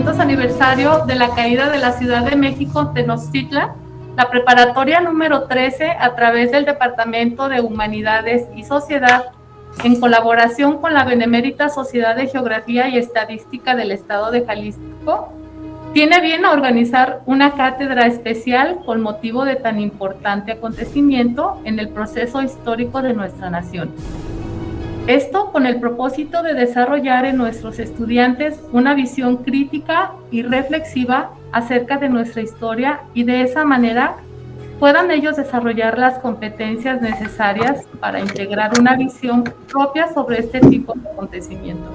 500 aniversario de la caída de la Ciudad de México, Tenochtitlan, la preparatoria número 13, a través del Departamento de Humanidades y Sociedad, en colaboración con la Benemérita Sociedad de Geografía y Estadística del Estado de Jalisco, tiene bien organizar una cátedra especial con motivo de tan importante acontecimiento en el proceso histórico de nuestra nación. Esto con el propósito de desarrollar en nuestros estudiantes una visión crítica y reflexiva acerca de nuestra historia, y de esa manera puedan ellos desarrollar las competencias necesarias para integrar una visión propia sobre este tipo de acontecimiento.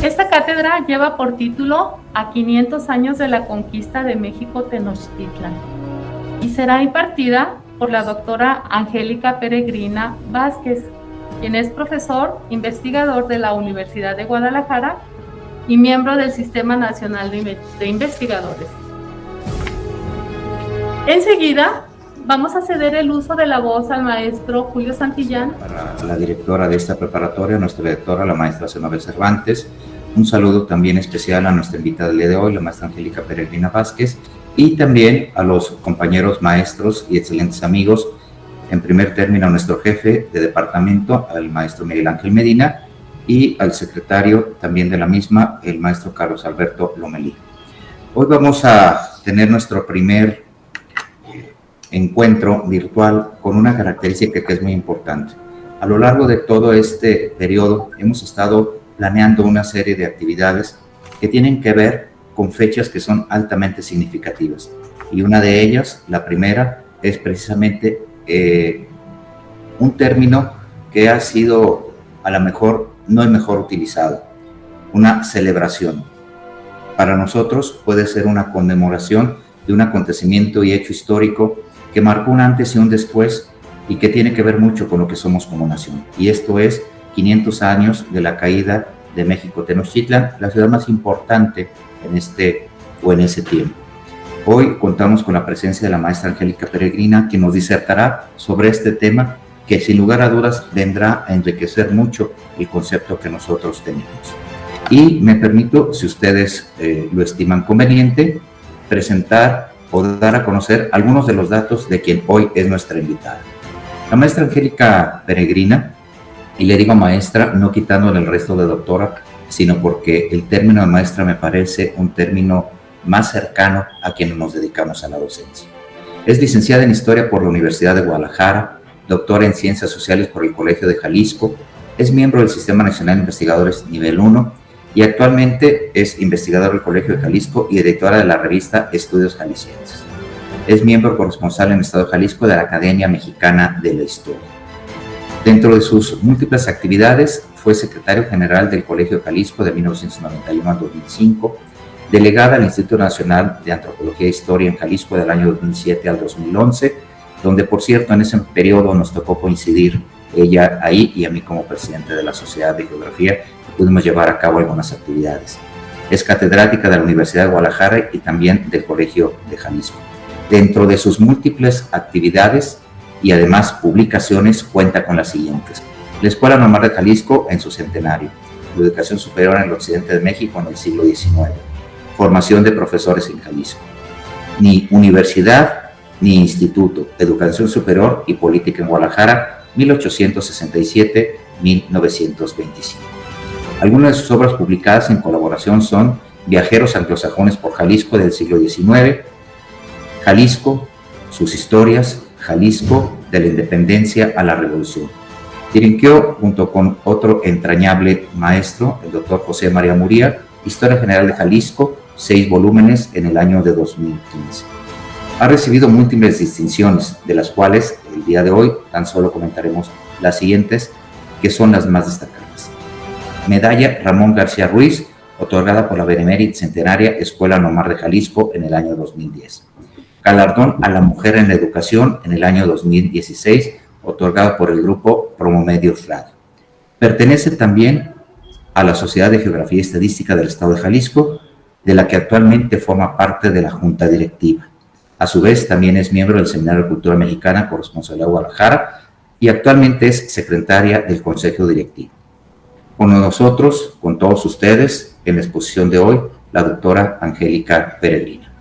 Esta cátedra lleva por título A 500 años de la conquista de México Tenochtitlan y será impartida por la doctora Angélica Peregrina Vázquez, quien es profesor investigador de la Universidad de Guadalajara y miembro del Sistema Nacional de Investigadores. Enseguida vamos a ceder el uso de la voz al maestro Julio Santillán. Para la directora de esta preparatoria, nuestra directora, la maestra Zenobel Cervantes. Un saludo también especial a nuestra invitada del día de hoy, la maestra Angélica Peregrina Vázquez, y también a los compañeros maestros y excelentes amigos. En primer término, a nuestro jefe de departamento, al maestro Miguel Ángel Medina, y al secretario también de la misma, el maestro Carlos Alberto Lomelí. Hoy vamos a tener nuestro primer encuentro virtual con una característica que es muy importante. A lo largo de todo este periodo hemos estado planeando una serie de actividades que tienen que ver con fechas que son altamente significativas. Y una de ellas, la primera, es precisamente un término que ha sido a lo mejor no el mejor utilizado, una celebración. Para nosotros puede ser una conmemoración de un acontecimiento y hecho histórico que marcó un antes y un después y que tiene que ver mucho con lo que somos como nación. Y esto es 500 años de la caída de México Tenochtitlan, la ciudad más importante en ese tiempo. Hoy contamos con la presencia de la maestra Angélica Peregrina, quien nos disertará sobre este tema que sin lugar a dudas vendrá a enriquecer mucho el concepto que nosotros tenemos. Y me permito, si ustedes lo estiman conveniente, presentar o dar a conocer algunos de los datos de quien hoy es nuestra invitada. La maestra Angélica Peregrina, y le digo maestra no quitándole el resto de doctora, sino porque el término de maestra me parece un término más cercano a quienes nos dedicamos a la docencia. Es licenciada en Historia por la Universidad de Guadalajara, doctora en Ciencias Sociales por el Colegio de Jalisco, es miembro del Sistema Nacional de Investigadores Nivel 1 y actualmente es investigadora del Colegio de Jalisco y editora de la revista Estudios Jaliscienses. Es miembro corresponsal en el Estado de Jalisco de la Academia Mexicana de la Historia. Dentro de sus múltiples actividades, fue secretario general del Colegio de Jalisco de 1991 a 2005, delegada al Instituto Nacional de Antropología e Historia en Jalisco del año 2007 al 2011, donde, por cierto, en ese periodo nos tocó coincidir ella ahí y a mí como presidente de la Sociedad de Geografía, y pudimos llevar a cabo algunas actividades. Es catedrática de la Universidad de Guadalajara y también del Colegio de Jalisco. Dentro de sus múltiples actividades y además publicaciones, cuenta con las siguientes: la Escuela Normal de Jalisco en su centenario, la educación superior en el occidente de México en el siglo XIX, formación de profesores en Jalisco, ni universidad ni instituto, educación superior y política en Guadalajara, 1867-1925. Algunas de sus obras publicadas en colaboración son Viajeros anglosajones por Jalisco del siglo XIX, Jalisco, sus historias, Jalisco, de la independencia a la revolución. Dirigió, junto con otro entrañable maestro, el doctor José María Muría, Historia General de Jalisco, 6 volúmenes en el año de 2015. Ha recibido múltiples distinciones, de las cuales el día de hoy tan solo comentaremos las siguientes, que son las más destacadas. Medalla Ramón García Ruiz, otorgada por la Benemérita Centenaria Escuela Normal de Jalisco en el año 2010. Galardón a la Mujer en la Educación en el año 2016, otorgado por el grupo Promomedios Radio. Pertenece también a la Sociedad de Geografía y Estadística del Estado de Jalisco, de la que actualmente forma parte de la Junta Directiva. A su vez, también es miembro del Seminario de Cultura Mexicana, corresponsal de Guadalajara, y actualmente es secretaria del Consejo Directivo. Con nosotros, con todos ustedes, en la exposición de hoy, la doctora Angélica Peregrina.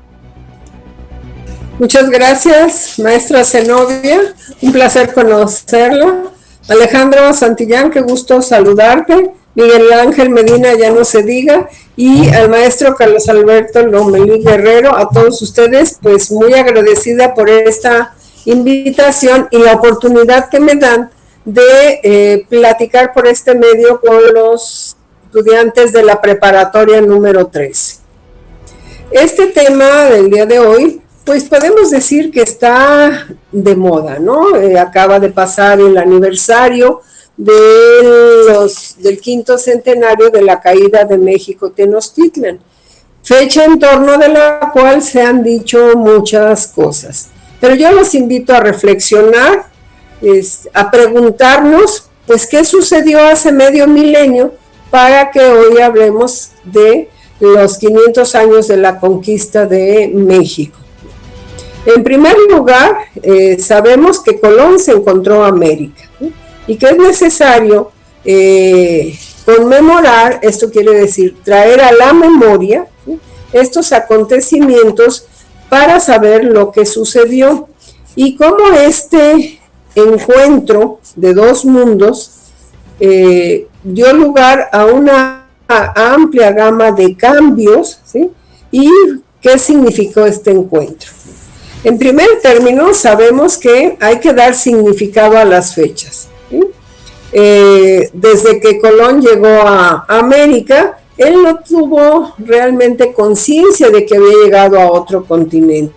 Muchas gracias, maestra Zenobia, un placer conocerla. Alejandro Santillán, qué gusto saludarte. Miguel Ángel Medina, ya no se diga, y al maestro Carlos Alberto Lomelí Guerrero, a todos ustedes, pues muy agradecida por esta invitación y la oportunidad que me dan de platicar por este medio con los estudiantes de la preparatoria número 13. Este tema del día de hoy, pues podemos decir que está de moda, ¿no? Acaba de pasar el aniversario del quinto centenario de la caída de México Tenochtitlan, fecha en torno de la cual se han dicho muchas cosas. Pero yo los invito a reflexionar, a preguntarnos, pues, ¿qué sucedió hace medio milenio para que hoy hablemos de los 500 años de la conquista de México? En primer lugar, sabemos que Colón se encontró América, ¿sí? Y que es necesario conmemorar, esto quiere decir traer a la memoria, ¿sí?, estos acontecimientos para saber lo que sucedió y cómo este encuentro de dos mundos dio lugar a una amplia gama de cambios, ¿sí? Y qué significó este encuentro. En primer término, sabemos que hay que dar significado a las fechas, ¿sí? Desde que Colón llegó a América, él no tuvo realmente conciencia de que había llegado a otro continente.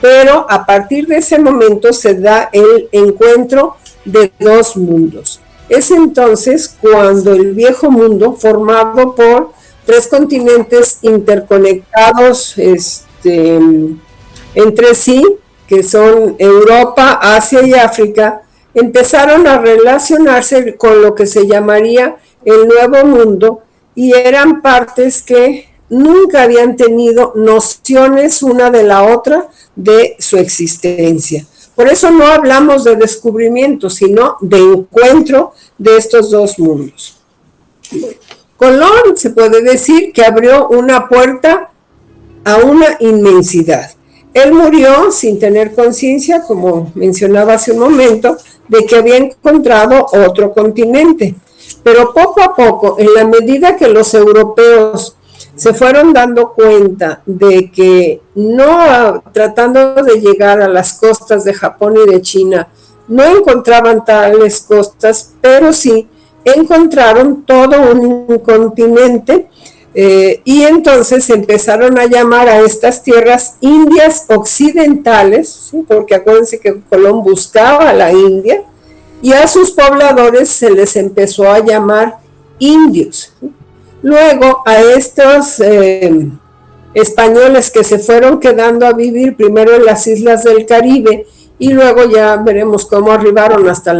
Pero a partir de ese momento se da el encuentro de dos mundos. Es entonces cuando el viejo mundo, formado por tres continentes interconectados entre sí, que son Europa, Asia y África, empezaron a relacionarse con lo que se llamaría el Nuevo Mundo, y eran partes que nunca habían tenido nociones una de la otra de su existencia. Por eso no hablamos de descubrimiento, sino de encuentro de estos dos mundos. Colón se puede decir que abrió una puerta a una inmensidad. Él murió sin tener conciencia, como mencionaba hace un momento, de que había encontrado otro continente. Pero poco a poco, en la medida que los europeos se fueron dando cuenta de que no, tratando de llegar a las costas de Japón y de China, no encontraban tales costas, pero sí encontraron todo un continente, y entonces empezaron a llamar a estas tierras Indias occidentales, ¿sí? Porque acuérdense que Colón buscaba la India, y a sus pobladores se les empezó a llamar indios, ¿sí? Luego a estos españoles que se fueron quedando a vivir primero en las islas del Caribe y luego ya veremos cómo arribaron hasta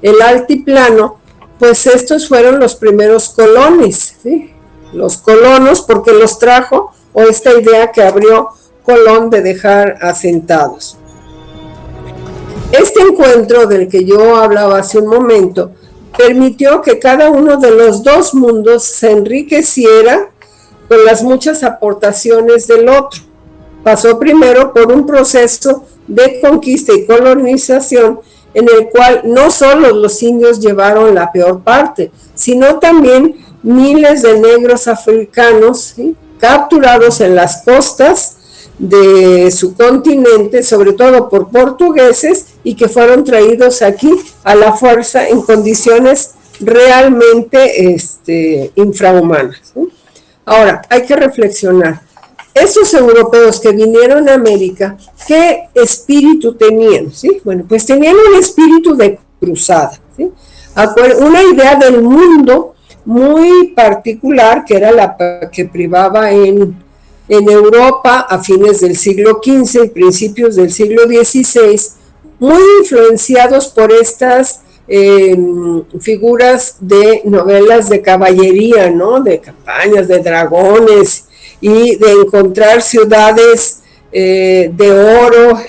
el altiplano, pues estos fueron los primeros colones, ¿sí? Los colonos, porque los trajo, o esta idea que abrió Colón de dejar asentados. Este encuentro del que yo hablaba hace un momento permitió que cada uno de los dos mundos se enriqueciera con las muchas aportaciones del otro. Pasó primero por un proceso de conquista y colonización en el cual no solo los indios llevaron la peor parte, sino también miles de negros africanos, ¿sí?, capturados en las costas de su continente, sobre todo por portugueses, y que fueron traídos aquí a la fuerza en condiciones realmente infrahumanas, ¿sí? Ahora, hay que reflexionar. Esos europeos que vinieron a América, ¿qué espíritu tenían? ¿Sí? Bueno, pues tenían un espíritu de cruzada, ¿sí? Una idea del mundo muy particular, que era la que privaba en Europa a fines del siglo XV y principios del siglo XVI, muy influenciados por estas figuras de novelas de caballería, ¿no? De campañas, de dragones y de encontrar ciudades de oro.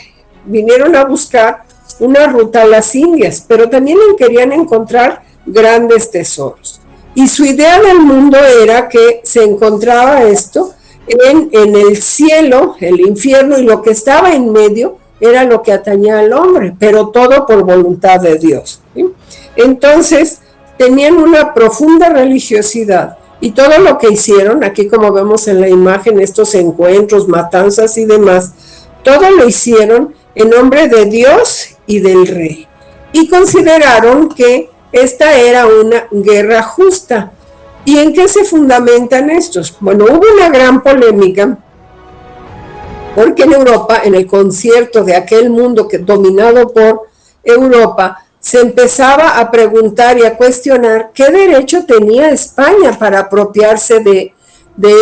Vinieron a buscar una ruta a las Indias, pero también querían encontrar grandes tesoros. Y su idea del mundo era que se encontraba esto en el cielo, el infierno, y lo que estaba en medio era lo que atañía al hombre, pero todo por voluntad de Dios, ¿sí? Entonces, tenían una profunda religiosidad, y todo lo que hicieron, aquí como vemos en la imagen, estos encuentros, matanzas y demás, todo lo hicieron en nombre de Dios y del rey. Y consideraron que esta era una guerra justa. ¿Y en qué se fundamentan estos? Bueno, hubo una gran polémica, porque en Europa, en el concierto de aquel mundo dominado por Europa, se empezaba a preguntar y a cuestionar qué derecho tenía España para apropiarse de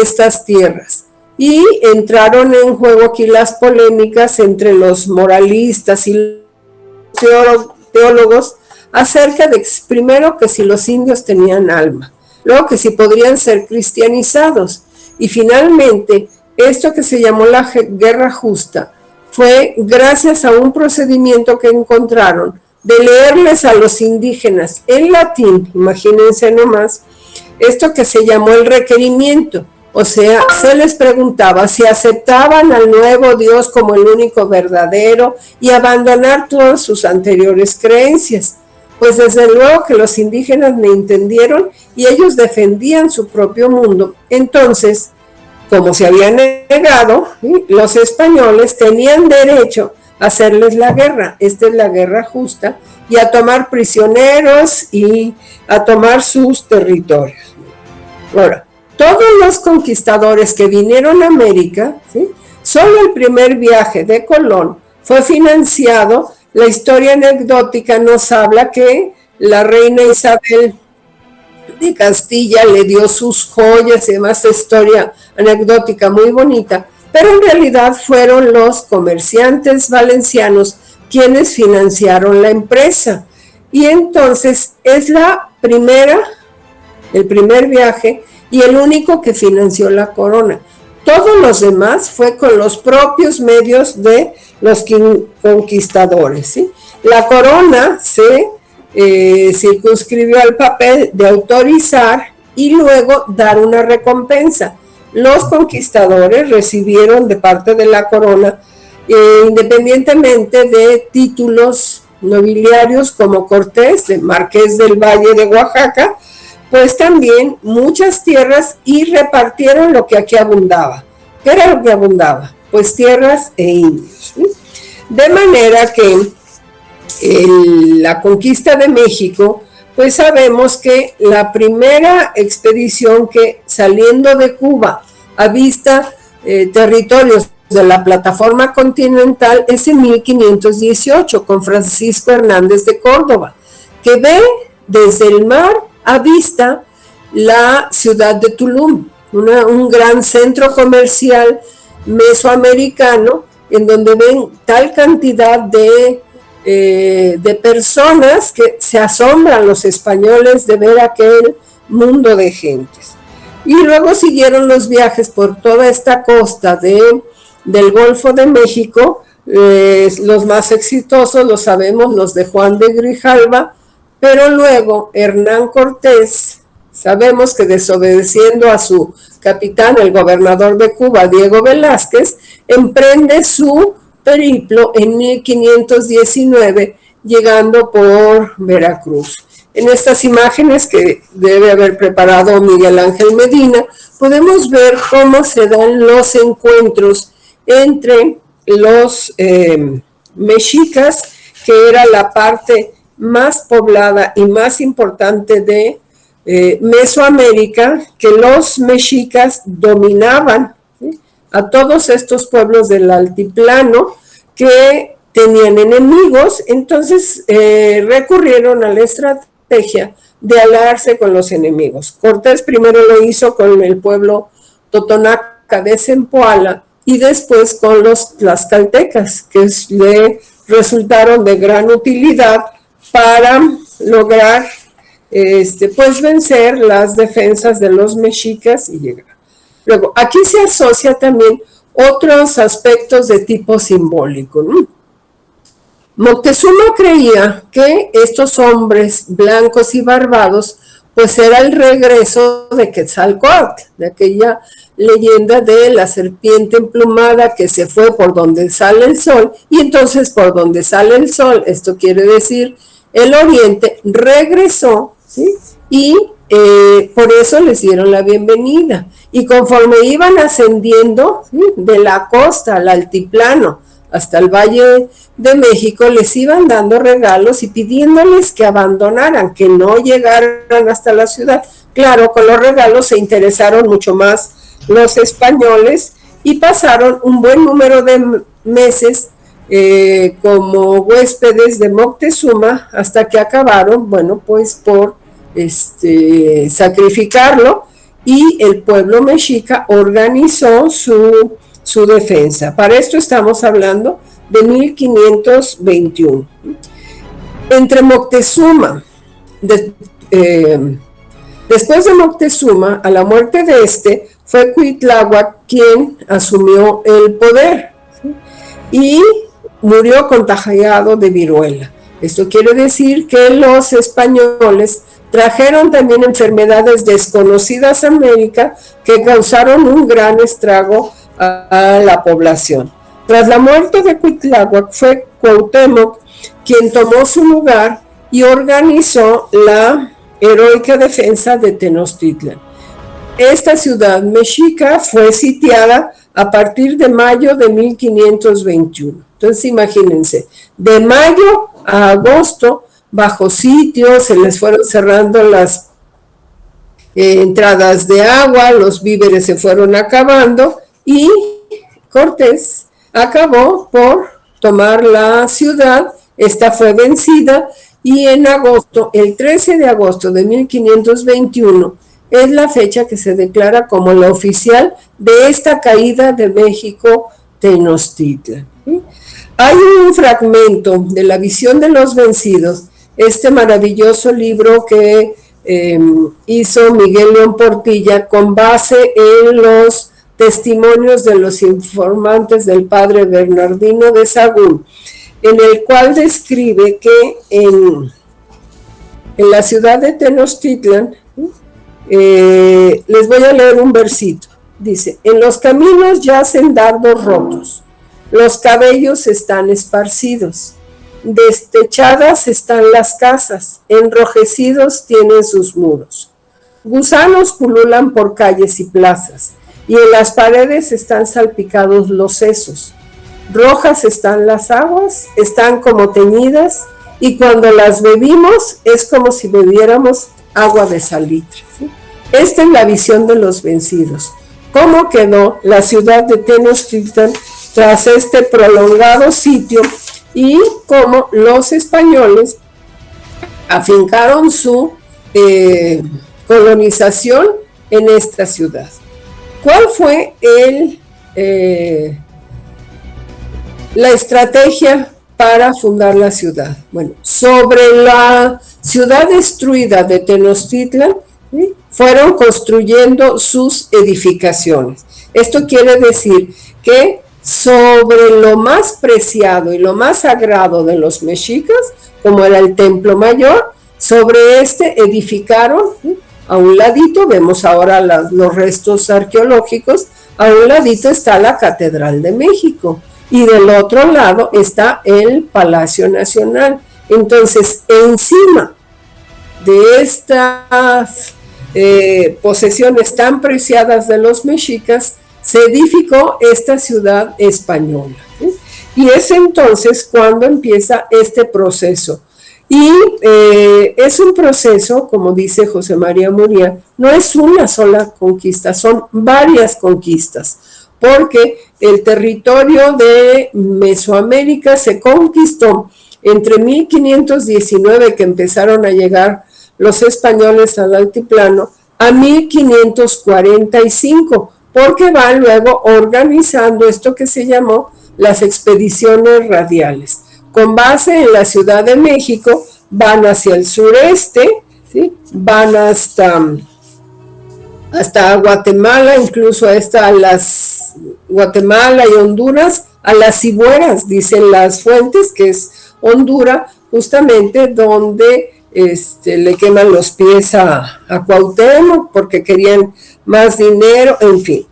estas tierras. Y entraron en juego aquí las polémicas entre los moralistas y los teólogos acerca de, primero, que si los indios tenían alma, luego que si podrían ser cristianizados, y finalmente esto que se llamó la guerra justa fue gracias a un procedimiento que encontraron de leerles a los indígenas en latín, imagínense nomás, esto que se llamó el requerimiento. O sea, se les preguntaba si aceptaban al nuevo Dios como el único verdadero y abandonar todas sus anteriores creencias. Pues desde luego que los indígenas me entendieron y ellos defendían su propio mundo. Entonces, como se habían negado, los españoles tenían derecho a hacerles la guerra. Esta es la guerra justa, y a tomar prisioneros y a tomar sus territorios. Ahora, todos los conquistadores que vinieron a América, ¿sí? Solo el primer viaje de Colón fue financiado. La historia anecdótica nos habla que la reina Isabel de Castilla le dio sus joyas y demás, historia anecdótica muy bonita, pero en realidad fueron los comerciantes valencianos quienes financiaron la empresa. Y entonces es el primer viaje y el único que financió la corona. Todos los demás fue con los propios medios de los conquistadores, ¿sí? La corona se circunscribió al papel de autorizar y luego dar una recompensa. Los conquistadores recibieron de parte de la corona, independientemente de títulos nobiliarios como Cortés, de Marqués del Valle de Oaxaca, pues también muchas tierras, y repartieron lo que aquí abundaba. ¿Qué era lo que abundaba? Pues tierras e indios, ¿sí? De manera que la conquista de México, pues sabemos que la primera expedición que, saliendo de Cuba, avista territorios de la plataforma continental, es en 1518 con Francisco Hernández de Córdoba, que ve desde el mar avista la ciudad de Tulum, un gran centro comercial mesoamericano, en donde ven tal cantidad de personas que se asombran los españoles de ver aquel mundo de gentes. Y luego siguieron los viajes por toda esta costa del Golfo de México. Los más exitosos, lo sabemos, los de Juan de Grijalva, pero luego Hernán Cortés, sabemos que desobedeciendo a su capitán, el gobernador de Cuba, Diego Velázquez, emprende su periplo en 1519, llegando por Veracruz. En estas imágenes que debe haber preparado Miguel Ángel Medina, podemos ver cómo se dan los encuentros entre los mexicas, que era la parte más poblada y más importante de Mesoamérica, que los mexicas dominaban, ¿sí?, a todos estos pueblos del altiplano que tenían enemigos. Entonces recurrieron a la estrategia de aliarse con los enemigos. Cortés primero lo hizo con el pueblo totonaca de Zempoala y después con los tlaxcaltecas, que le resultaron de gran utilidad para lograr pues vencer las defensas de los mexicas y llegar. Luego, aquí se asocia también otros aspectos de tipo simbólico, ¿no? Moctezuma creía que estos hombres blancos y barbados pues era el regreso de Quetzalcóatl, de aquella leyenda de la serpiente emplumada que se fue por donde sale el sol, y entonces por donde sale el sol, esto quiere decir el oriente, regresó, ¿sí? Y por eso les dieron la bienvenida. Y conforme iban ascendiendo, ¿sí?, de la costa al altiplano hasta el Valle de México, les iban dando regalos y pidiéndoles que abandonaran, que no llegaran hasta la ciudad. Claro, con los regalos se interesaron mucho más los españoles y pasaron un buen número de meses como huéspedes de Moctezuma, hasta que acabaron, bueno, pues por sacrificarlo, y el pueblo mexica organizó su defensa. Para esto estamos hablando de 1521. Entre Moctezuma, después de Moctezuma, a la muerte de fue Cuitláhuac quien asumió el poder, ¿sí?, y murió contagiado de viruela. Esto quiere decir que los españoles trajeron también enfermedades desconocidas a América que causaron un gran estrago a la población. Tras la muerte de Cuitláhuac, fue Cuauhtémoc quien tomó su lugar y organizó la heroica defensa de Tenochtitlan. Esta ciudad mexica fue sitiada a partir de mayo de 1521. Entonces imagínense, de mayo a agosto, bajo sitio, se les fueron cerrando las entradas de agua, los víveres se fueron acabando y Cortés acabó por tomar la ciudad. Esta fue vencida y en agosto, el 13 de agosto de 1521, es la fecha que se declara como la oficial de esta caída de México Tenochtitlan. Hay un fragmento de La visión de los vencidos, este maravilloso libro que hizo Miguel León Portilla con base en los testimonios de los informantes del padre Bernardino de Sahagún, en el cual describe que en la ciudad de Tenochtitlan, les voy a leer un versito. Dice: en los caminos yacen dardos rotos, los cabellos están esparcidos, destechadas están las casas, enrojecidos tienen sus muros. Gusanos pululan por calles y plazas, y en las paredes están salpicados los sesos. Rojas están las aguas, están como teñidas, y cuando las bebimos es como si bebiéramos agua de salitre. ¿Sí? Esta es la visión de los vencidos. ¿Cómo quedó la ciudad de Tenochtitlan tras este prolongado sitio y cómo los españoles afincaron su colonización en esta ciudad? ¿Cuál fue la estrategia para fundar la ciudad? Bueno, sobre la ciudad destruida de Tenochtitlan, ¿sí?, fueron construyendo sus edificaciones. Esto quiere decir que sobre lo más preciado y lo más sagrado de los mexicas, como era el Templo Mayor, sobre edificaron, ¿sí?, a un ladito, vemos ahora los restos arqueológicos, a un ladito está la Catedral de México y del otro lado está el Palacio Nacional. Entonces, encima de estas posesiones tan preciadas de los mexicas, se edificó esta ciudad española, ¿sí? Y es entonces cuando empieza este proceso. Y es un proceso, como dice José María Muriel, no es una sola conquista, son varias conquistas, porque el territorio de Mesoamérica se conquistó entre 1519, que empezaron a llegar los españoles al altiplano, a 1545, porque van luego organizando esto que se llamó las expediciones radiales. Con base en la Ciudad de México, van hacia el sureste, ¿sí?, van hasta Guatemala, incluso hasta Guatemala y Honduras, a las Cibueras, dicen las fuentes, que es Honduras, justamente donde le queman los pies a Cuauhtémoc porque querían más dinero, en fin.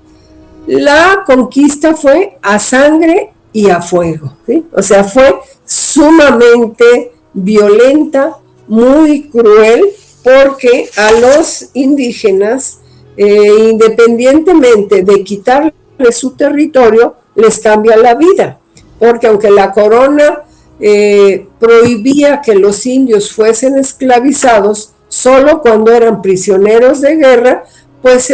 La conquista fue a sangre y a fuego, ¿sí? O sea, fue sumamente violenta, muy cruel, porque a los indígenas, independientemente de quitarles su territorio, les cambia la vida, porque aunque la corona prohibía que los indios fuesen esclavizados solo cuando eran prisioneros de guerra, pues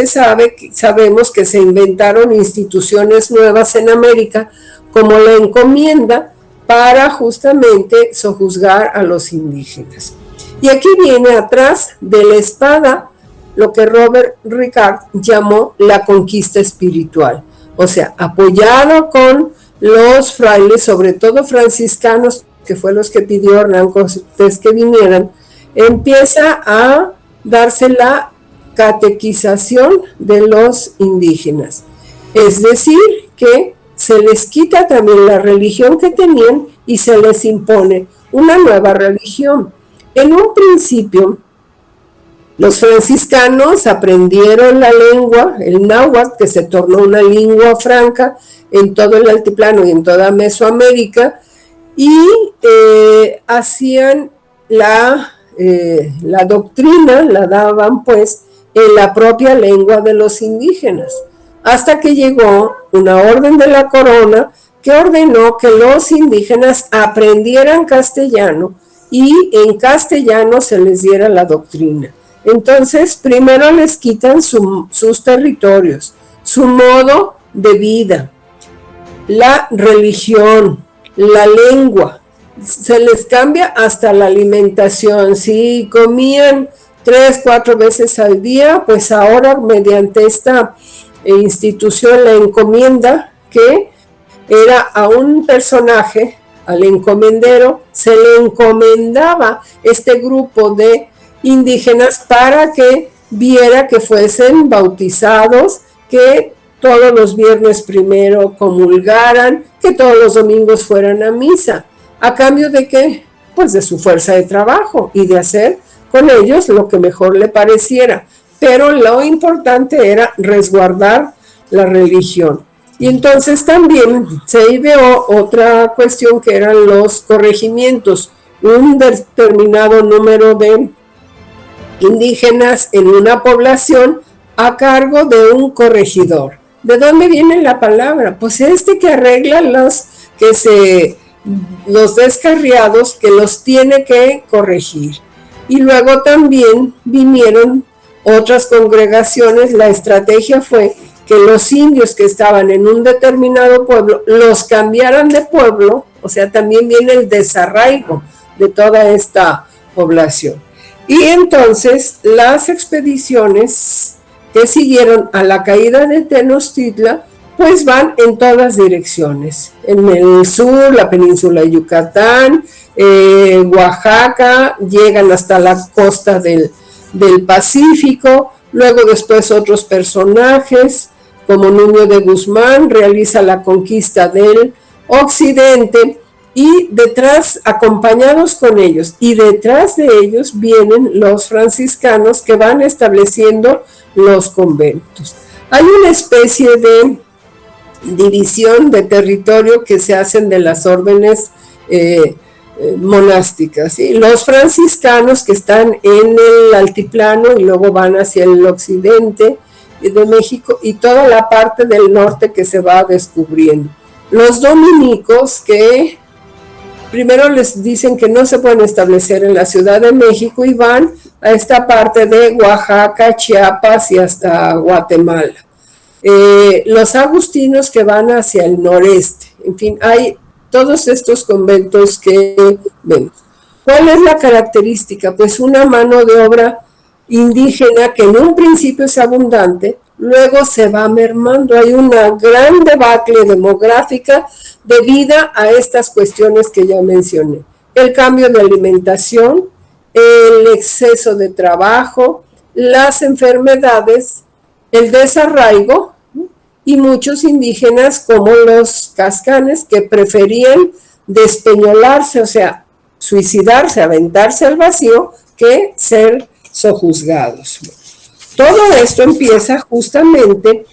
sabemos que se inventaron instituciones nuevas en América, como la encomienda, para justamente sojuzgar a los indígenas. Y aquí viene atrás de la espada lo que Robert Ricard llamó la conquista espiritual, o sea, apoyado con los frailes, sobre todo franciscanos, que fue los que pidió Hernán Cortés que vinieran, empieza a darse la catequización de los indígenas, es decir, que se les quita también la religión que tenían y se les impone una nueva religión. En un principio, los franciscanos aprendieron la lengua, el náhuatl, que se tornó una lengua franca en todo el altiplano y en toda Mesoamérica, y hacían la doctrina, la daban pues en la propia lengua de los indígenas, hasta que llegó una orden de la corona que ordenó que los indígenas aprendieran castellano y en castellano se les diera la doctrina. Entonces, primero les quitan sus territorios, su modo de vida, la religión, la lengua, se les cambia hasta la alimentación. Si comían 3-4 veces al día, pues ahora mediante esta institución, la encomienda, que era a un personaje, al encomendero, se le encomendaba este grupo de indígenas para que viera que fuesen bautizados, que todos los viernes primero comulgaran, que todos los domingos fueran a misa. ¿A cambio de qué? Pues de su fuerza de trabajo y de hacer con ellos lo que mejor le pareciera. Pero lo importante era resguardar la religión. Y entonces también se ideó otra cuestión, que eran los corregimientos, un determinado número de indígenas en una población a cargo de un corregidor. ¿De dónde viene la palabra? Pues que arregla los descarriados, que los tiene que corregir. Y luego también vinieron otras congregaciones. La estrategia fue que los indios que estaban en un determinado pueblo los cambiaran de pueblo, o sea, también viene el desarraigo de toda esta población. Y entonces las expediciones que siguieron a la caída de Tenochtitlan, pues van en todas direcciones. En el sur, la península de Yucatán, Oaxaca, llegan hasta la costa del Pacífico. Luego después otros personajes, como Nuño de Guzmán, realiza la conquista del occidente, y detrás, acompañados con ellos, y detrás de ellos vienen los franciscanos, que van estableciendo los conventos. Hay una especie de división de territorio que se hacen de las órdenes monásticas, ¿sí? Los franciscanos, que están en el altiplano y luego van hacia el occidente de México, y toda la parte del norte que se va descubriendo. Los dominicos, que primero les dicen que no se pueden establecer en la Ciudad de México, y van a esta parte de Oaxaca, Chiapas y hasta Guatemala. Los agustinos, que van hacia el noreste. En fin, hay todos estos conventos que vemos. ¿Cuál es la característica? Pues una mano de obra indígena que en un principio es abundante, luego se va mermando. Hay una gran debacle demográfica debido a estas cuestiones que ya mencioné. El cambio de alimentación, el exceso de trabajo, las enfermedades, el desarraigo, y muchos indígenas, como los cascanes, que preferían despeñolarse, o sea, suicidarse, aventarse al vacío, que ser sojuzgados. Todo esto empieza justamente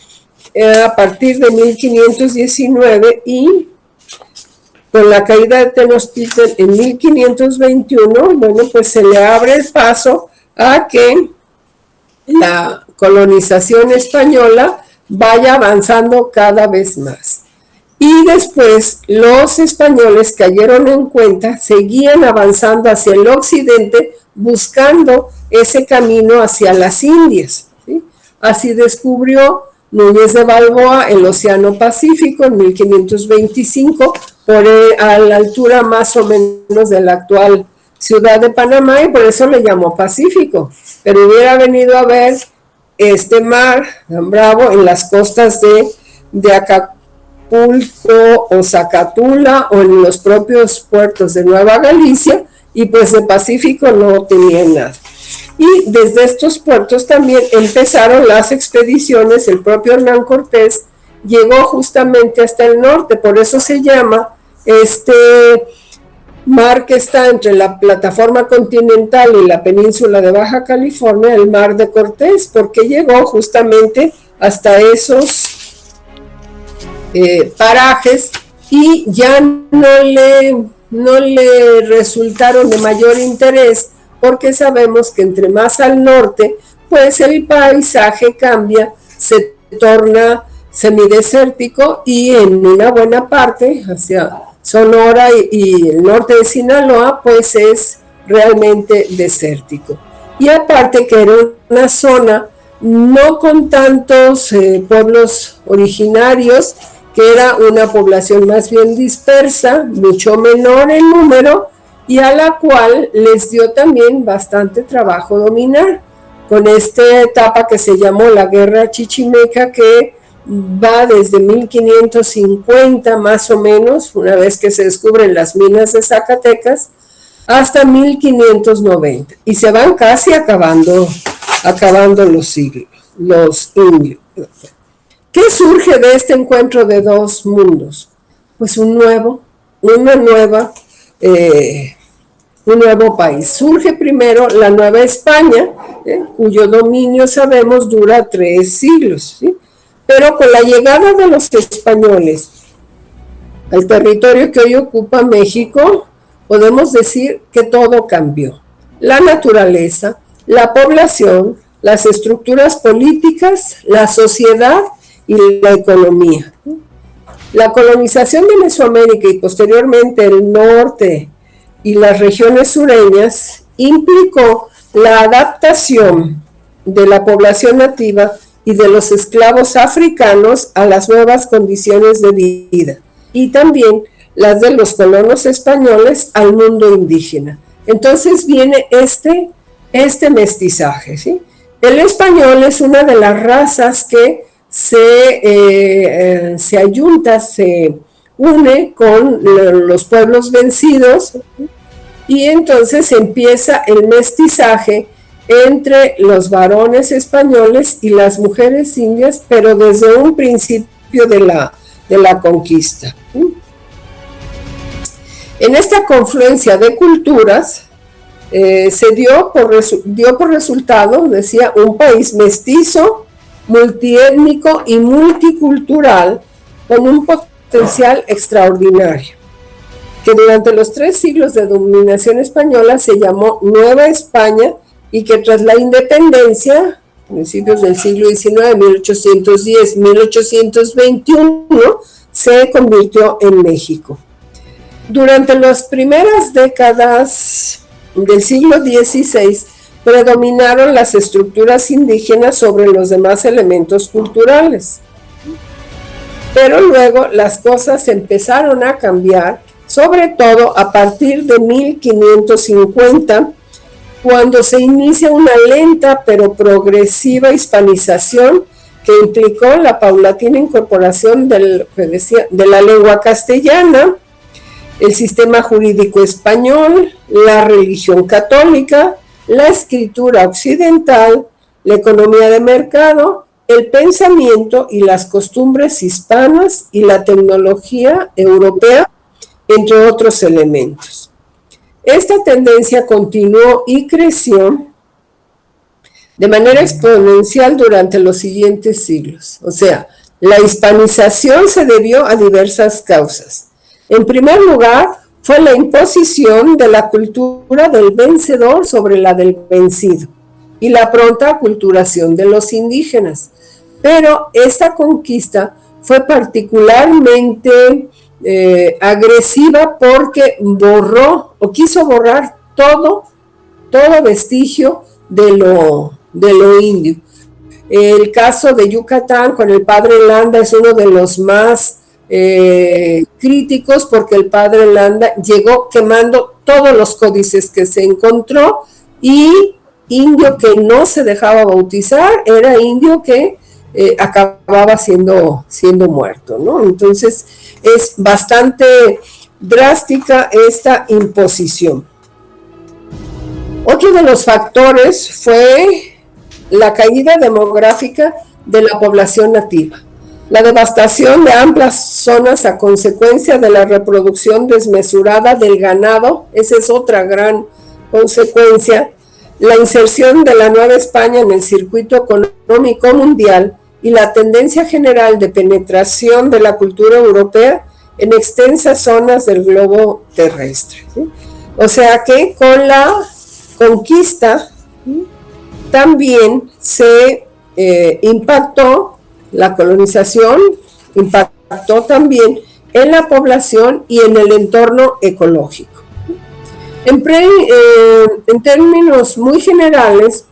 a partir de 1519 y con la caída de Tenochtitlan en 1521, bueno, pues se le abre el paso a que la colonización española vaya avanzando cada vez más. Y después los españoles cayeron en cuenta, seguían avanzando hacia el occidente, buscando ese camino hacia las Indias, ¿sí? Así descubrió Núñez de Balboa el Océano Pacífico en 1525, a la altura más o menos de la actual ciudad de Panamá, y por eso le llamó Pacífico, pero hubiera venido a ver este mar tan bravo en las costas de Acapulco o Zacatula o en los propios puertos de Nueva Galicia, y pues de Pacífico no tenía nada. Y desde estos puertos también empezaron las expediciones. El propio Hernán Cortés llegó justamente hasta el norte, por eso se llama este mar que está entre la plataforma continental y la península de Baja California, el Mar de Cortés, porque llegó justamente hasta esos parajes y ya no le resultaron de mayor interés, porque sabemos que entre más al norte, pues el paisaje cambia, se torna semidesértico, y en una buena parte hacia Sonora y el norte de Sinaloa, pues es realmente desértico. Y aparte que era una zona no con tantos pueblos originarios, que era una población más bien dispersa, mucho menor en número, y a la cual les dio también bastante trabajo dominar, con esta etapa que se llamó la Guerra Chichimeca, que va desde 1550 más o menos, una vez que se descubren las minas de Zacatecas, hasta 1590, y se van casi acabando los indios. ¿Qué surge de este encuentro de dos mundos? Pues un nuevo país. Surge primero la Nueva España, cuyo dominio sabemos dura 3 siglos, ¿sí? Pero con la llegada de los españoles al territorio que hoy ocupa México, podemos decir que todo cambió. La naturaleza, la población, las estructuras políticas, la sociedad y la economía. La colonización de Mesoamérica y posteriormente el norte y las regiones sureñas implicó la adaptación de la población nativa y de los esclavos africanos a las nuevas condiciones de vida, y también las de los colonos españoles al mundo indígena. Entonces viene este mestizaje, ¿sí? El español es una de las razas que se ayunta, se une con los pueblos vencidos, y entonces empieza el mestizaje entre los varones españoles y las mujeres indias, pero desde un principio de la conquista. En esta confluencia de culturas se dio por resultado, decía, un país mestizo, multiétnico y multicultural, con un potencial extraordinario, que durante los 3 siglos de dominación española se llamó Nueva España, y que tras la independencia, principios del siglo XIX, 1810-1821, se convirtió en México. Durante las primeras décadas del siglo XVI, predominaron las estructuras indígenas sobre los demás elementos culturales. Pero luego las cosas empezaron a cambiar, sobre todo a partir de 1550, cuando se inicia una lenta pero progresiva hispanización que implicó la paulatina incorporación de la lengua castellana, el sistema jurídico español, la religión católica, la escritura occidental, la economía de mercado, el pensamiento y las costumbres hispanas y la tecnología europea, entre otros elementos. Esta tendencia continuó y creció de manera exponencial durante los siguientes siglos. O sea, la hispanización se debió a diversas causas. En primer lugar, fue la imposición de la cultura del vencedor sobre la del vencido y la pronta aculturación de los indígenas. Pero esta conquista fue particularmente agresiva porque borró o quiso borrar todo vestigio de lo indio. El caso de Yucatán con el padre Landa es uno de los más críticos, porque el padre Landa llegó quemando todos los códices que se encontró, y indio que no se dejaba bautizar era indio que acababa siendo muerto, ¿no? Entonces es bastante drástica esta imposición. Otro de los factores fue la caída demográfica de la población nativa, la devastación de amplias zonas a consecuencia de la reproducción desmesurada del ganado. Esa es otra gran consecuencia, la inserción de la Nueva España en el circuito económico mundial y la tendencia general de penetración de la cultura europea en extensas zonas del globo terrestre, ¿sí? O sea que con la conquista también se impactó, la colonización impactó también en la población y en el entorno ecológico. En términos muy generales,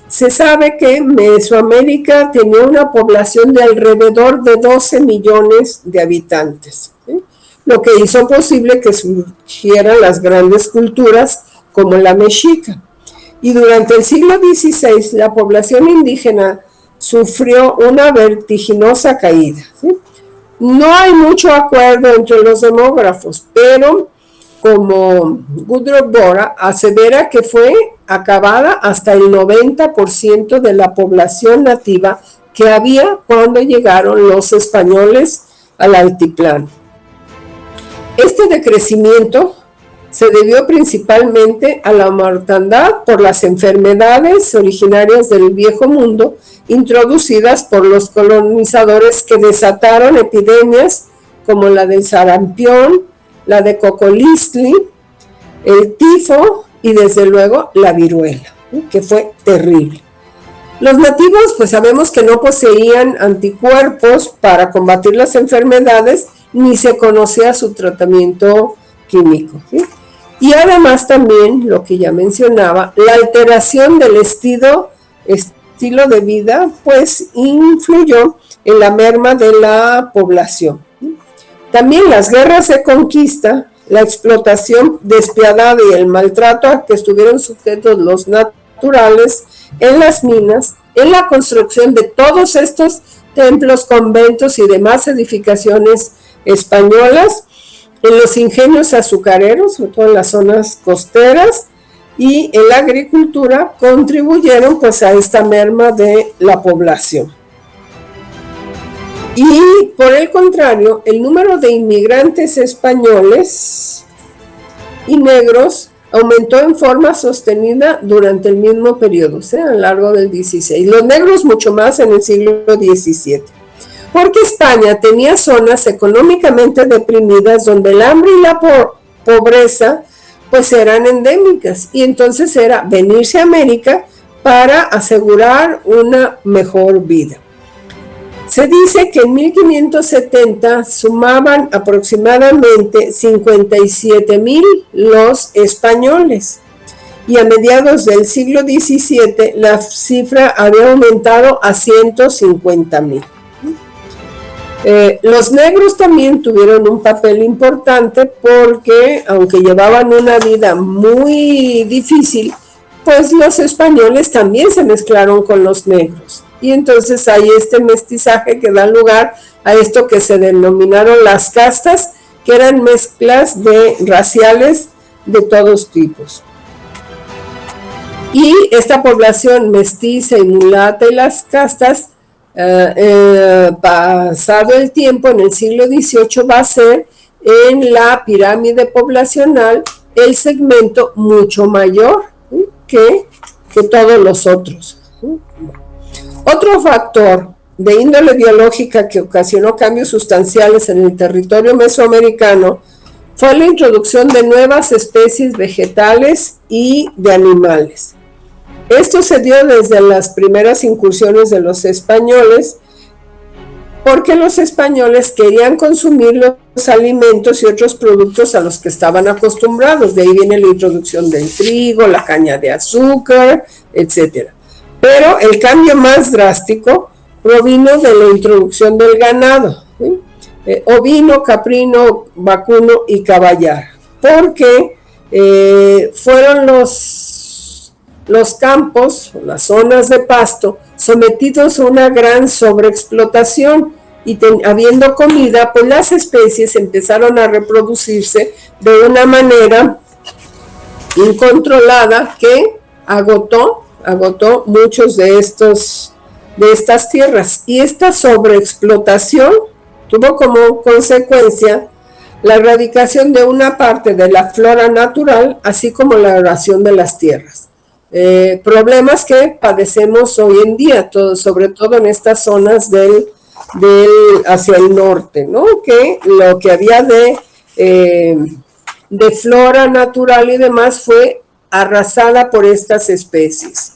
se sabe que Mesoamérica tenía una población de alrededor de 12 millones de habitantes, ¿sí? Lo que hizo posible que surgieran las grandes culturas como la mexica. Y durante el siglo XVI, la población indígena sufrió una vertiginosa caída, ¿sí? No hay mucho acuerdo entre los demógrafos, pero como Gudrup Bora asevera que fue acabada hasta el 90% de la población nativa que había cuando llegaron los españoles al altiplano. Este decrecimiento se debió principalmente a la mortandad por las enfermedades originarias del Viejo Mundo, introducidas por los colonizadores, que desataron epidemias como la del sarampión, la de Cocolistli, el tifo y desde luego la viruela, que fue terrible. Los nativos, pues sabemos que no poseían anticuerpos para combatir las enfermedades, ni se conocía su tratamiento químico, ¿sí? Y además también, lo que ya mencionaba, la alteración del estilo de vida, pues influyó en la merma de la población. También las guerras de conquista, la explotación despiadada y el maltrato a que estuvieron sujetos los naturales en las minas, en la construcción de todos estos templos, conventos y demás edificaciones españolas, en los ingenios azucareros, sobre todo en las zonas costeras, y en la agricultura, contribuyeron pues a esta merma de la población. Y por el contrario, el número de inmigrantes españoles y negros aumentó en forma sostenida durante el mismo periodo, o sea, a lo largo del XVI. Los negros mucho más en el siglo XVII. Porque España tenía zonas económicamente deprimidas donde el hambre y la pobreza pues eran endémicas, y entonces era venirse a América para asegurar una mejor vida. Se dice que en 1570 sumaban aproximadamente 57,000 los españoles, y a mediados del siglo XVII la cifra había aumentado a 150,000. Los negros también tuvieron un papel importante porque, aunque llevaban una vida muy difícil, pues los españoles también se mezclaron con los negros. Y entonces hay este mestizaje que da lugar a esto que se denominaron las castas, que eran mezclas de raciales de todos tipos. Y esta población mestiza y mulata y las castas, pasado el tiempo, en el siglo XVIII, va a ser en la pirámide poblacional el segmento mucho mayor que todos los otros. Otro factor de índole biológica que ocasionó cambios sustanciales en el territorio mesoamericano fue la introducción de nuevas especies vegetales y de animales. Esto se dio desde las primeras incursiones de los españoles, porque los españoles querían consumir los alimentos y otros productos a los que estaban acostumbrados. De ahí viene la introducción del trigo, la caña de azúcar, etc. Pero el cambio más drástico provino de la introducción del ganado, ¿sí? Ovino, caprino, vacuno y caballar, porque fueron los campos, las zonas de pasto, sometidos a una gran sobreexplotación, y habiendo comida, pues las especies empezaron a reproducirse de una manera incontrolada que agotó muchos de estas tierras. Y esta sobreexplotación tuvo como consecuencia la erradicación de una parte de la flora natural, así como la erosión de las tierras. Problemas que padecemos hoy en día, sobre todo en estas zonas hacia el norte, ¿no? Que lo que había de flora natural y demás fue arrasada por estas especies.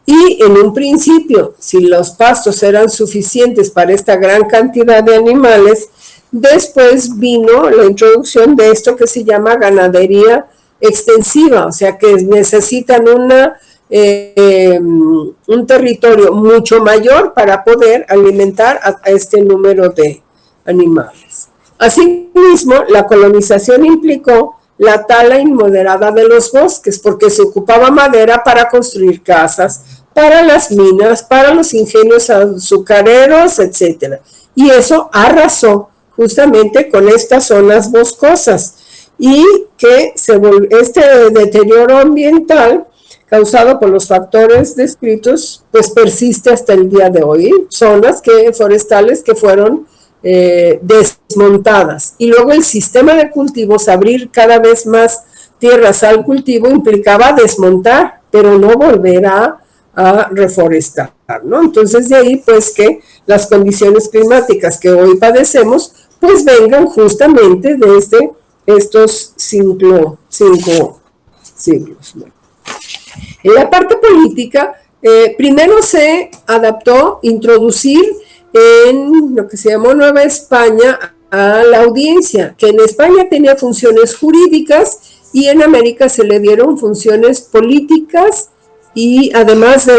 Y en un principio, si los pastos eran suficientes para esta gran cantidad de animales, después vino la introducción de esto que se llama ganadería extensiva, o sea que necesitan un territorio mucho mayor para poder alimentar a este número de animales. Asimismo, la colonización implicó la tala inmoderada de los bosques, porque se ocupaba madera para construir casas, para las minas, para los ingenios azucareros, etc. Y eso arrasó justamente con estas zonas boscosas, y que este deterioro ambiental causado por los factores descritos, pues persiste hasta el día de hoy. Zonas forestales que fueron desmontadas. Y luego el sistema de cultivos, abrir cada vez más tierras al cultivo, implicaba desmontar, pero no volver a reforestar, ¿no? Entonces de ahí pues que las condiciones climáticas que hoy padecemos pues vengan justamente desde estos cinco siglos. Bueno. En la parte política, primero se adaptó introducir en lo que se llamó Nueva España a la audiencia, que en España tenía funciones jurídicas y en América se le dieron funciones políticas y además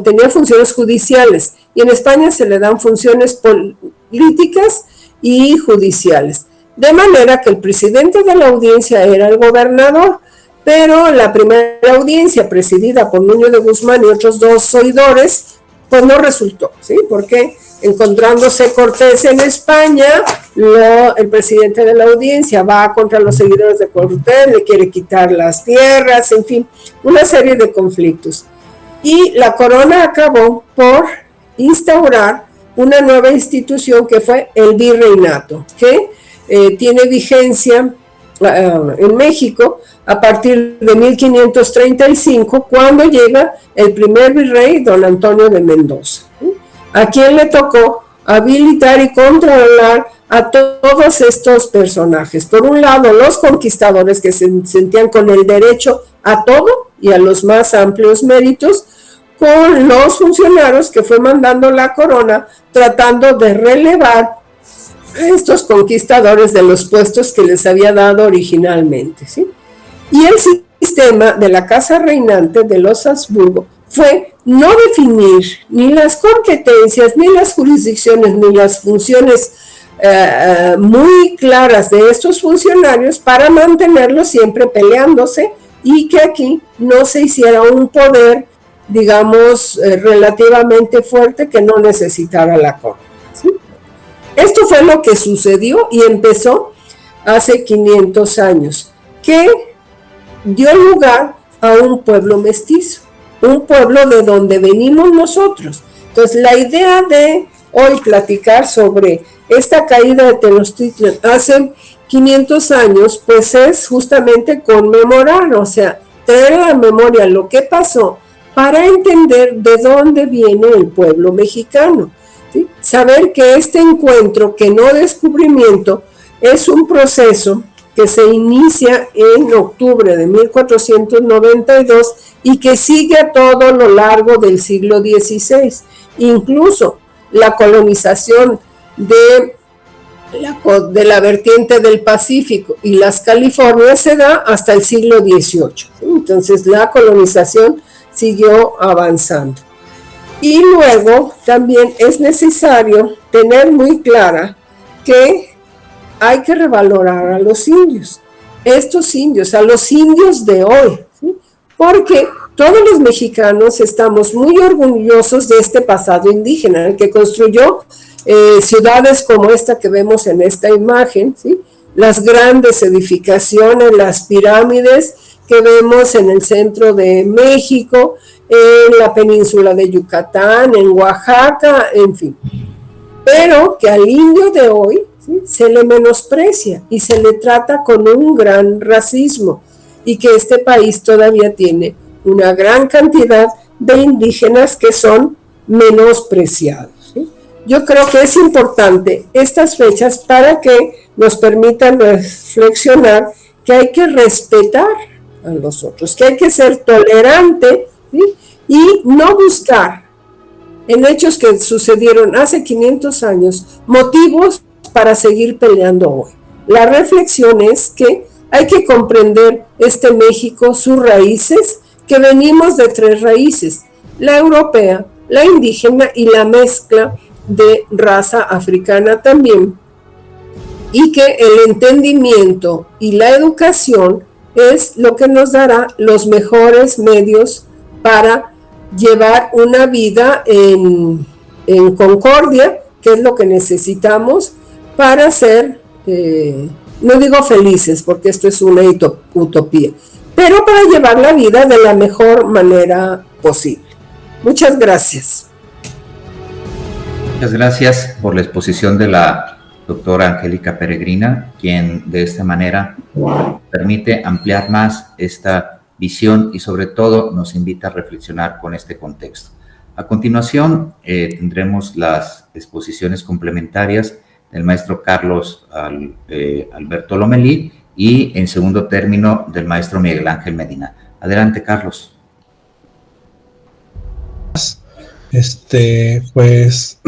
tenía funciones judiciales, y en España se le dan funciones políticas y judiciales. De manera que el presidente de la audiencia era el gobernador, pero la primera audiencia presidida por Nuño de Guzmán y otros dos oidores, pues no resultó, ¿sí? Porque encontrándose Cortés en España, el presidente de la audiencia va contra los seguidores de Cortés, le quiere quitar las tierras, en fin, una serie de conflictos. Y la corona acabó por instaurar una nueva institución que fue el virreinato, que tiene vigencia en México a partir de 1535, cuando llega el primer virrey, don Antonio de Mendoza, a quien le tocó habilitar y controlar a todos estos personajes. Por un lado, los conquistadores, que se sentían con el derecho a todo y a los más amplios méritos, con los funcionarios que fue mandando la corona, tratando de relevar a estos conquistadores de los puestos que les había dado originalmente, ¿sí? Y el sistema de la casa reinante de los Habsburgo fue no definir ni las competencias, ni las jurisdicciones, ni las funciones muy claras de estos funcionarios, para mantenerlos siempre peleándose y que aquí no se hiciera un poder, digamos, relativamente fuerte que no necesitara la corona, ¿sí? Esto fue lo que sucedió y empezó hace 500 años, que dio lugar a un pueblo mestizo, un pueblo de donde venimos nosotros. Entonces, la idea de hoy platicar sobre esta caída de Tenochtitlan hace 500 años, pues es justamente conmemorar, o sea, traer a la memoria lo que pasó para entender de dónde viene el pueblo mexicano, ¿sí? Saber que este encuentro, que no descubrimiento, es un proceso que se inicia en octubre de 1492 y que sigue a todo lo largo del siglo XVI. Incluso la colonización de la vertiente del Pacífico y las Californias se da hasta el siglo XVIII. Entonces la colonización siguió avanzando. Y luego también es necesario tener muy clara que hay que revalorar a los indios, a los indios de hoy, ¿sí? Porque todos los mexicanos estamos muy orgullosos de este pasado indígena, el que construyó ciudades como esta que vemos en esta imagen, ¿sí? Las grandes edificaciones, las pirámides que vemos en el centro de México, en la península de Yucatán, en Oaxaca, en fin. Pero que al indio de hoy, ¿sí?, se le menosprecia y se le trata con un gran racismo, y que este país todavía tiene una gran cantidad de indígenas que son menospreciados, ¿sí? Yo creo que es importante estas fechas para que nos permitan reflexionar que hay que respetar a los otros, que hay que ser tolerante, ¿sí?, y no buscar en hechos que sucedieron hace 500 años motivos para seguir peleando hoy. La reflexión es que hay que comprender este México, sus raíces, que venimos de 3 raíces: la europea, la indígena y la mezcla de raza africana también, y que el entendimiento y la educación es lo que nos dará los mejores medios para llevar una vida en concordia, que es lo que necesitamos para ser, no digo felices, porque esto es una utopía, pero para llevar la vida de la mejor manera posible. Muchas gracias. Muchas gracias por la exposición de la doctora Angélica Peregrina, quien de esta manera permite ampliar más esta visión y sobre todo nos invita a reflexionar con este contexto. A continuación tendremos las exposiciones complementarias del maestro Carlos Alberto Lomelí y en segundo término del maestro Miguel Ángel Medina. Adelante, Carlos. Pues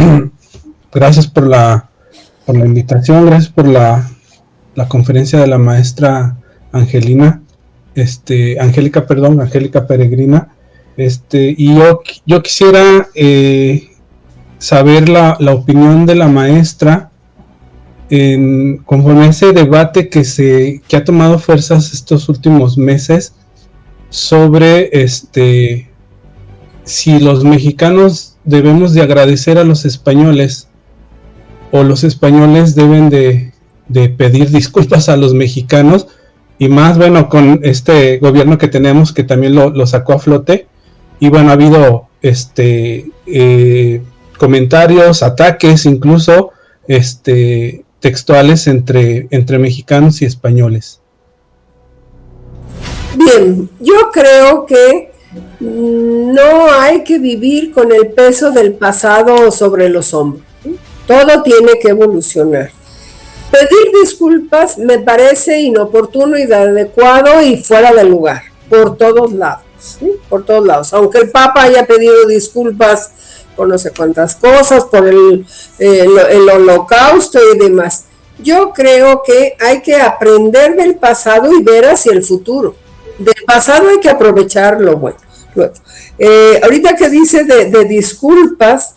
gracias por la invitación, gracias por la conferencia de la maestra Angélica Peregrina. Y yo quisiera saber la opinión de la maestra conforme a ese debate que ha tomado fuerzas estos últimos meses sobre si los mexicanos debemos de agradecer a los españoles o los españoles deben de pedir disculpas a los mexicanos, y más, bueno, con este gobierno que tenemos que también lo sacó a flote, y bueno, ha habido comentarios, ataques incluso textuales entre mexicanos y españoles. Bien, yo creo que no hay que vivir con el peso del pasado sobre los hombros. Todo tiene que evolucionar. Pedir disculpas me parece inoportuno y inadecuado y fuera de lugar, por todos lados, ¿sí? Por todos lados. Aunque el Papa haya pedido disculpas por no sé cuántas cosas, por el holocausto y demás. Yo creo que hay que aprender del pasado y ver hacia el futuro. Del pasado hay que aprovechar lo bueno. Ahorita que dice de disculpas,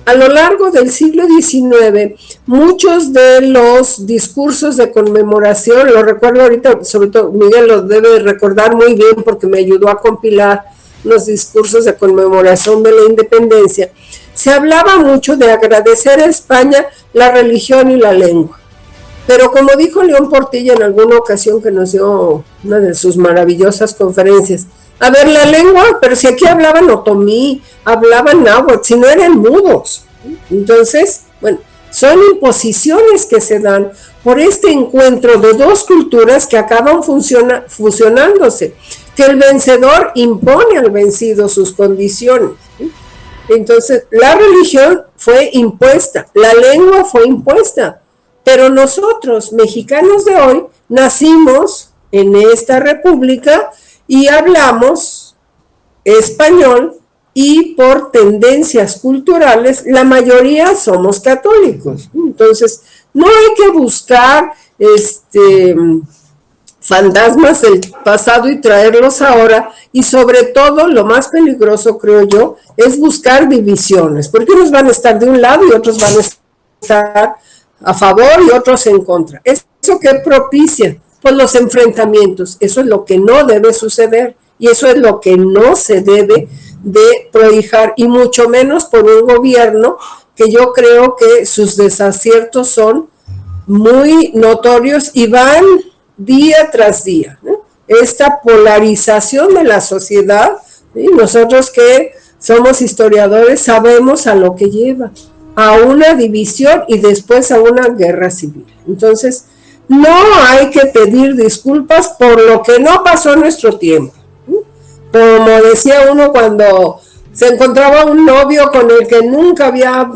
a lo largo del siglo XIX, muchos de los discursos de conmemoración, lo recuerdo ahorita, sobre todo Miguel lo debe recordar muy bien porque me ayudó a compilar los discursos de conmemoración de la independencia, se hablaba mucho de agradecer a España la religión y la lengua. Pero como dijo León Portilla en alguna ocasión que nos dio una de sus maravillosas conferencias, a ver, la lengua, pero si aquí hablaban otomí, hablaban náhuatl, si no eran mudos. Entonces, bueno, son imposiciones que se dan por este encuentro de dos culturas que acaban fusionándose, que el vencedor impone al vencido sus condiciones. Entonces, la religión fue impuesta, la lengua fue impuesta, pero nosotros, mexicanos de hoy, nacimos en esta república y hablamos español, y por tendencias culturales la mayoría somos católicos. Entonces no hay que buscar fantasmas del pasado y traerlos ahora, y sobre todo lo más peligroso, creo yo, es buscar divisiones, porque unos van a estar de un lado y otros van a estar a favor y otros en contra. ¿Eso qué propicia? Pues los enfrentamientos. Eso es lo que no debe suceder y eso es lo que no se debe de prohijar, y mucho menos por un gobierno que yo creo que sus desaciertos son muy notorios y van día tras día, ¿no? Esta polarización de la sociedad, ¿sí? Nosotros que somos historiadores sabemos a lo que lleva, a una división y después a una guerra civil. Entonces, no hay que pedir disculpas por lo que no pasó en nuestro tiempo. Como decía uno cuando se encontraba un novio con el que nunca había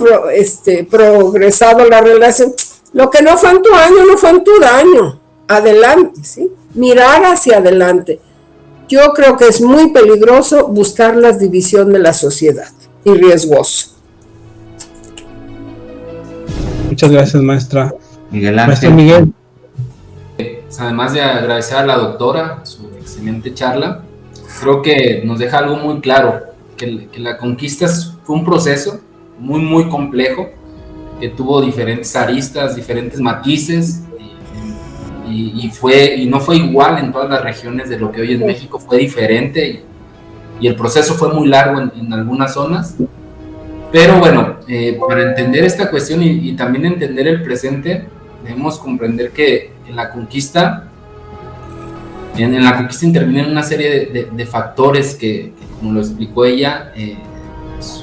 progresado la relación, lo que no fue en tu año, no fue en tu daño. Adelante, ¿sí? Mirar hacia adelante. Yo creo que es muy peligroso buscar la división de la sociedad y riesgoso. Muchas gracias, maestra. Miguel Ángel. Maestro Miguel. Además de agradecer a la doctora su excelente charla, creo que nos deja algo muy claro, que la conquista fue un proceso muy, muy complejo, que tuvo diferentes aristas, diferentes matices, y no fue igual en todas las regiones de lo que hoy es México, fue diferente, y el proceso fue muy largo en algunas zonas. Pero bueno, para entender esta cuestión y también entender el presente, debemos comprender que en la conquista intervienen una serie de factores que, como lo explicó ella,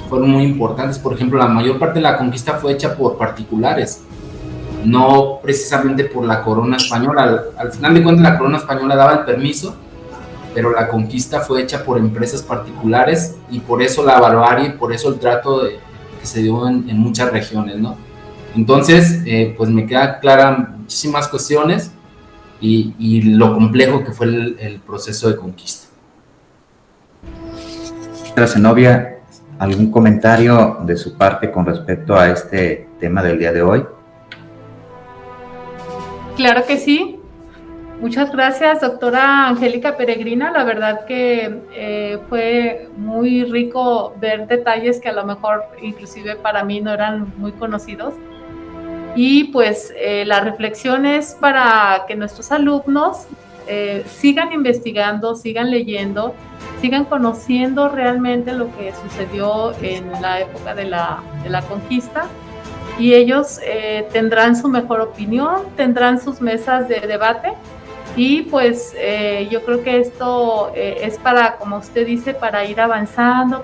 fueron muy importantes. Por ejemplo, la mayor parte de la conquista fue hecha por particulares, no precisamente por la corona española. Al final de cuentas, la corona española daba el permiso, pero la conquista fue hecha por empresas particulares, y por eso la barbarie, por eso el trato que se dio en muchas regiones, ¿no? Entonces, pues me queda clara muchísimas cuestiones y lo complejo que fue el proceso de conquista. Señora Zenobia, ¿algún comentario de su parte con respecto a este tema del día de hoy? Claro que sí. Muchas gracias, doctora Angélica Peregrina. La verdad que fue muy rico ver detalles que a lo mejor inclusive para mí no eran muy conocidos. Y pues la reflexión es para que nuestros alumnos sigan investigando, sigan leyendo, sigan conociendo realmente lo que sucedió en la época de la conquista, y ellos tendrán su mejor opinión, tendrán sus mesas de debate, y pues yo creo que esto es para, como usted dice, para ir avanzando,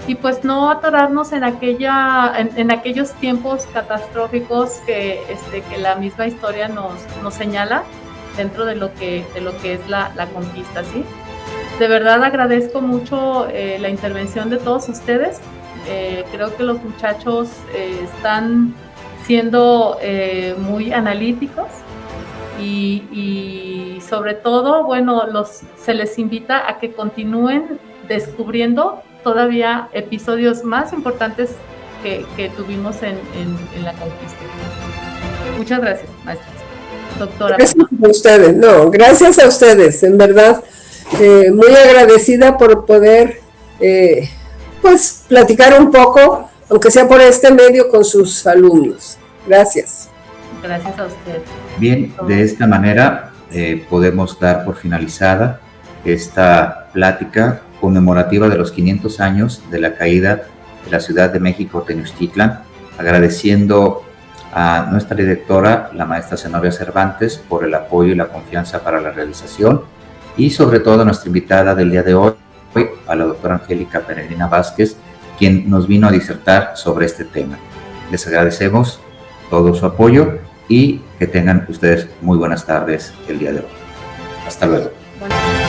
y pues no atorarnos en aquellos tiempos catastróficos que la misma historia nos señala dentro de lo que es la conquista, ¿sí? De verdad agradezco mucho la intervención de todos ustedes. Creo que los muchachos están siendo muy analíticos y sobre todo, bueno, se les invita a que continúen descubriendo todavía episodios más importantes que tuvimos en la conquista. Muchas gracias, maestras. Doctora. Gracias a ustedes, gracias a ustedes, en verdad, muy agradecida por poder pues platicar un poco, aunque sea por este medio, con sus alumnos. Gracias. Gracias a usted. Bien, de esta manera podemos dar por finalizada esta plática conmemorativa de los 500 años de la caída de la Ciudad de México, Tenochtitlan, agradeciendo a nuestra directora, la maestra Zenobia Cervantes, por el apoyo y la confianza para la realización, y sobre todo a nuestra invitada del día de hoy, a la doctora Angélica Peregrina Vázquez, quien nos vino a disertar sobre este tema. les agradecemos todo su apoyo y que tengan ustedes muy buenas tardes el día de hoy. Hasta luego. Bueno.